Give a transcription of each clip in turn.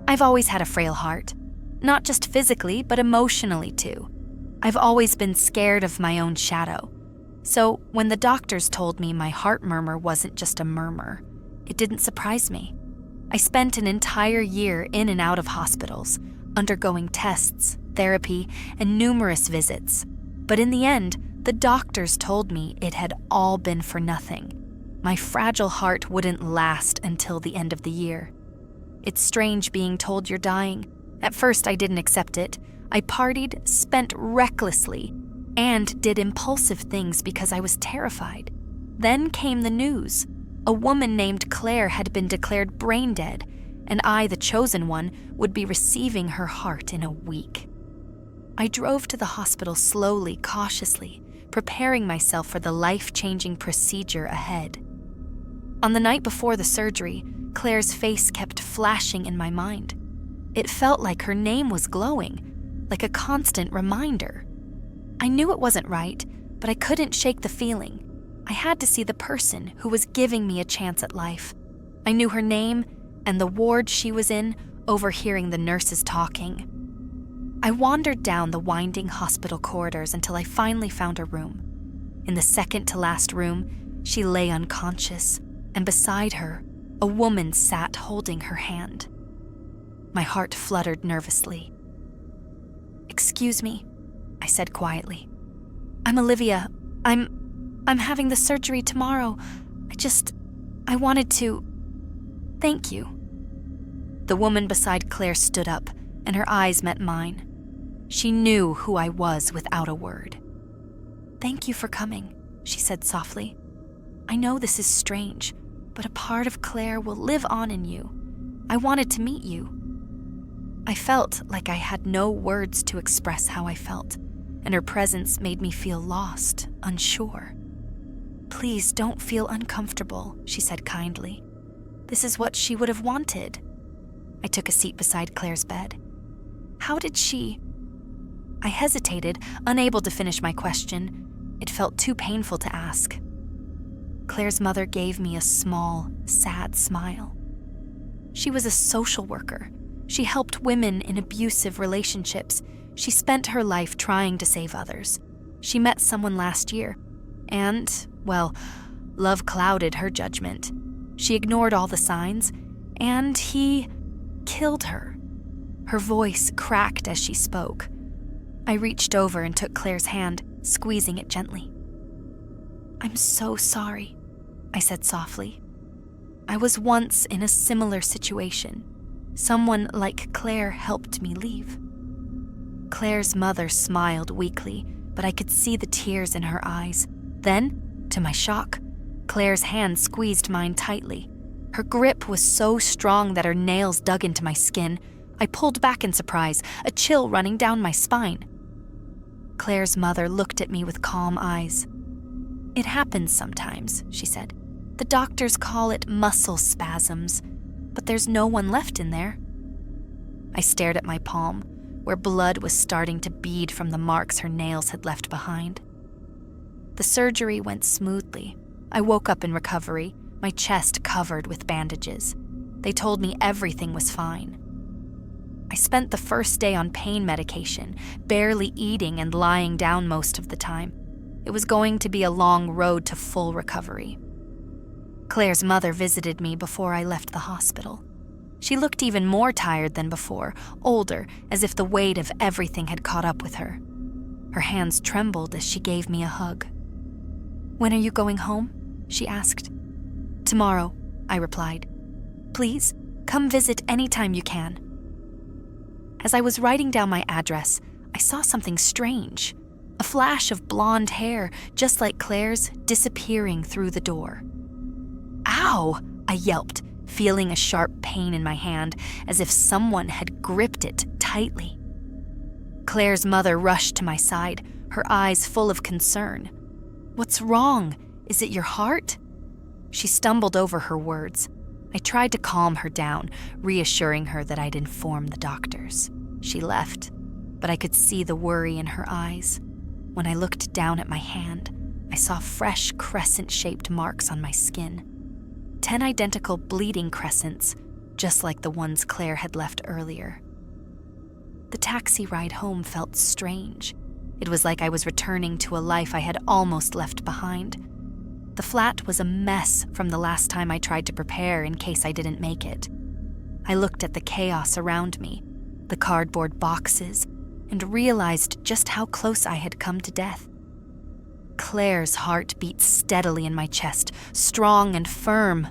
I've always had a frail heart. Not just physically, but emotionally too. I've always been scared of my own shadow. So when the doctors told me my heart murmur wasn't just a murmur, it didn't surprise me. I spent an entire year in and out of hospitals, undergoing tests, therapy, and numerous visits. But in the end, the doctors told me it had all been for nothing. My fragile heart wouldn't last until the end of the year. It's strange being told you're dying. At first, I didn't accept it. I partied, spent recklessly, and did impulsive things because I was terrified. Then came the news. A woman named Claire had been declared brain dead, and I, the chosen one, would be receiving her heart in a week. I drove to the hospital slowly, cautiously, preparing myself for the life-changing procedure ahead. On the night before the surgery, Claire's face kept flashing in my mind. It felt like her name was glowing, like a constant reminder. I knew it wasn't right, but I couldn't shake the feeling. I had to see the person who was giving me a chance at life. I knew her name and the ward she was in, overhearing the nurses talking. I wandered down the winding hospital corridors until I finally found a room. In the second-to-last room, she lay unconscious, and beside her, a woman sat holding her hand. My heart fluttered nervously. "Excuse me," I said quietly. "I'm Olivia. I'm having the surgery tomorrow. I wanted to... Thank you." The woman beside Claire stood up, and her eyes met mine. She knew who I was without a word. "Thank you for coming," she said softly. "I know this is strange, but a part of Claire will live on in you. I wanted to meet you." I felt like I had no words to express how I felt, and her presence made me feel lost, unsure. "Please don't feel uncomfortable," she said kindly. "This is what she would have wanted." I took a seat beside Claire's bed. "How did she..." I hesitated, unable to finish my question. It felt too painful to ask. Claire's mother gave me a small, sad smile. She was a social worker. She helped women in abusive relationships. She spent her life trying to save others. She met someone last year, and, well, love clouded her judgment. She ignored all the signs, and he killed her. Her voice cracked as she spoke. I reached over and took Claire's hand, squeezing it gently. "I'm so sorry," I said softly. "I was once in a similar situation. Someone like Claire helped me leave." Claire's mother smiled weakly, but I could see the tears in her eyes. Then, to my shock, Claire's hand squeezed mine tightly. Her grip was so strong that her nails dug into my skin. I pulled back in surprise, a chill running down my spine. Claire's mother looked at me with calm eyes. "It happens sometimes," she said. "The doctors call it muscle spasms, but there's no one left in there." I stared at my palm, where blood was starting to bead from the marks her nails had left behind. The surgery went smoothly. I woke up in recovery, my chest covered with bandages. They told me everything was fine. I spent the first day on pain medication, barely eating and lying down most of the time. It was going to be a long road to full recovery. Claire's mother visited me before I left the hospital. She looked even more tired than before, older, as if the weight of everything had caught up with her. Her hands trembled as she gave me a hug. "When are you going home?" she asked. "Tomorrow," I replied. "Please, come visit anytime you can." As I was writing down my address, I saw something strange. A flash of blonde hair, just like Claire's, disappearing through the door. "Ow!" I yelped, feeling a sharp pain in my hand, as if someone had gripped it tightly. Claire's mother rushed to my side, her eyes full of concern. "What's wrong? Is it your heart?" She stumbled over her words. I tried to calm her down, reassuring her that I'd inform the doctors. She left, but I could see the worry in her eyes. When I looked down at my hand, I saw fresh crescent-shaped marks on my skin. 10 identical bleeding crescents, just like the ones Claire had left earlier. The taxi ride home felt strange. It was like I was returning to a life I had almost left behind. The flat was a mess from the last time I tried to prepare in case I didn't make it. I looked at the chaos around me, the cardboard boxes, and realized just how close I had come to death. Claire's heart beat steadily in my chest, strong and firm.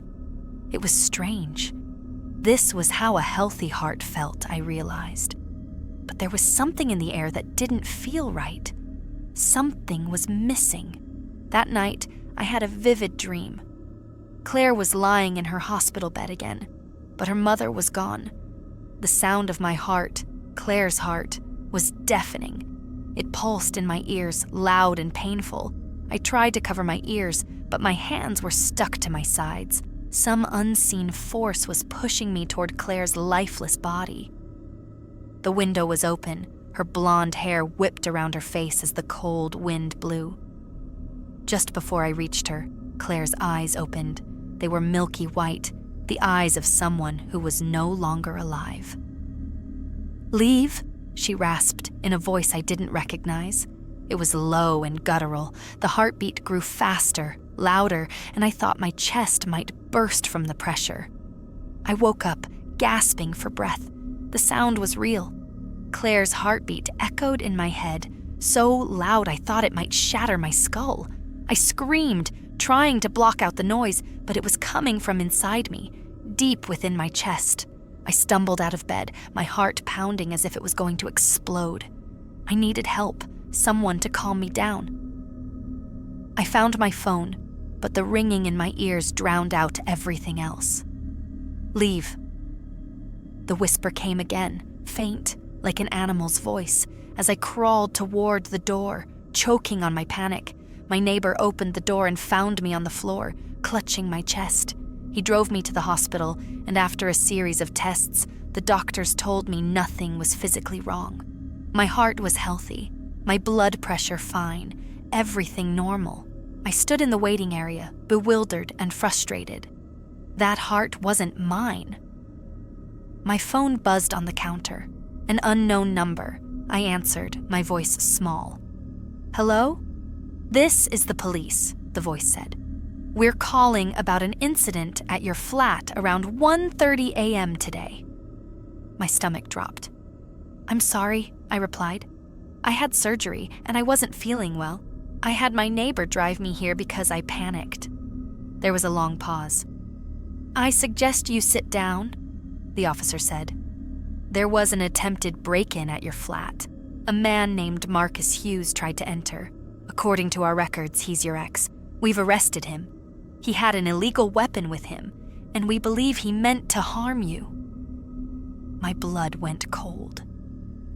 It was strange. This was how a healthy heart felt, I realized. But there was something in the air that didn't feel right. Something was missing. That night, I had a vivid dream. Claire was lying in her hospital bed again, but her mother was gone. The sound of my heart, Claire's heart, was deafening. It pulsed in my ears, loud and painful. I tried to cover my ears, but my hands were stuck to my sides. Some unseen force was pushing me toward Claire's lifeless body. The window was open, her blonde hair whipped around her face as the cold wind blew. Just before I reached her, Claire's eyes opened. They were milky white, the eyes of someone who was no longer alive. "Leave," she rasped in a voice I didn't recognize. It was low and guttural. The heartbeat grew faster, louder, and I thought my chest might burst from the pressure. I woke up, gasping for breath. The sound was real. Claire's heartbeat echoed in my head, so loud I thought it might shatter my skull. I screamed, trying to block out the noise, but it was coming from inside me, deep within my chest. I stumbled out of bed, my heart pounding as if it was going to explode. I needed help, someone to calm me down. I found my phone, but the ringing in my ears drowned out everything else. "Leave." The whisper came again, faint, like an animal's voice, as I crawled toward the door, choking on my panic. My neighbor opened the door and found me on the floor, clutching my chest. He drove me to the hospital, and after a series of tests, the doctors told me nothing was physically wrong. My heart was healthy, my blood pressure fine, everything normal. I stood in the waiting area, bewildered and frustrated. That heart wasn't mine. My phone buzzed on the counter. An unknown number. I answered, my voice small. "Hello? This is the police," the voice said. "We're calling about an incident at your flat around 1:30 a.m. today." My stomach dropped. "I'm sorry," I replied. "I had surgery and I wasn't feeling well. I had my neighbor drive me here because I panicked." There was a long pause. "I suggest you sit down," the officer said. "There was an attempted break-in at your flat. A man named Marcus Hughes tried to enter. According to our records, he's your ex. We've arrested him. He had an illegal weapon with him, and we believe he meant to harm you." My blood went cold.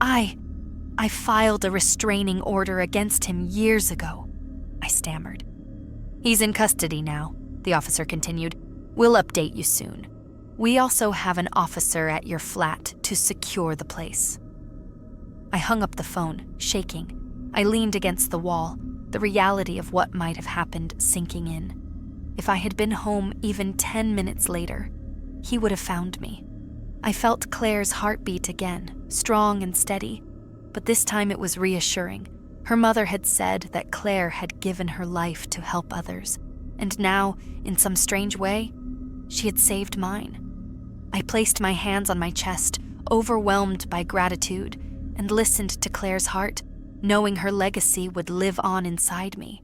I filed a restraining order against him years ago," I stammered. "He's in custody now," the officer continued. "We'll update you soon. We also have an officer at your flat to secure the place." I hung up the phone, shaking. I leaned against the wall, the reality of what might have happened sinking in. If I had been home even 10 minutes later, he would have found me. I felt Claire's heartbeat again, strong and steady, but this time it was reassuring. Her mother had said that Claire had given her life to help others, and now, in some strange way, she had saved mine. I placed my hands on my chest, overwhelmed by gratitude, and listened to Claire's heart, knowing her legacy would live on inside me.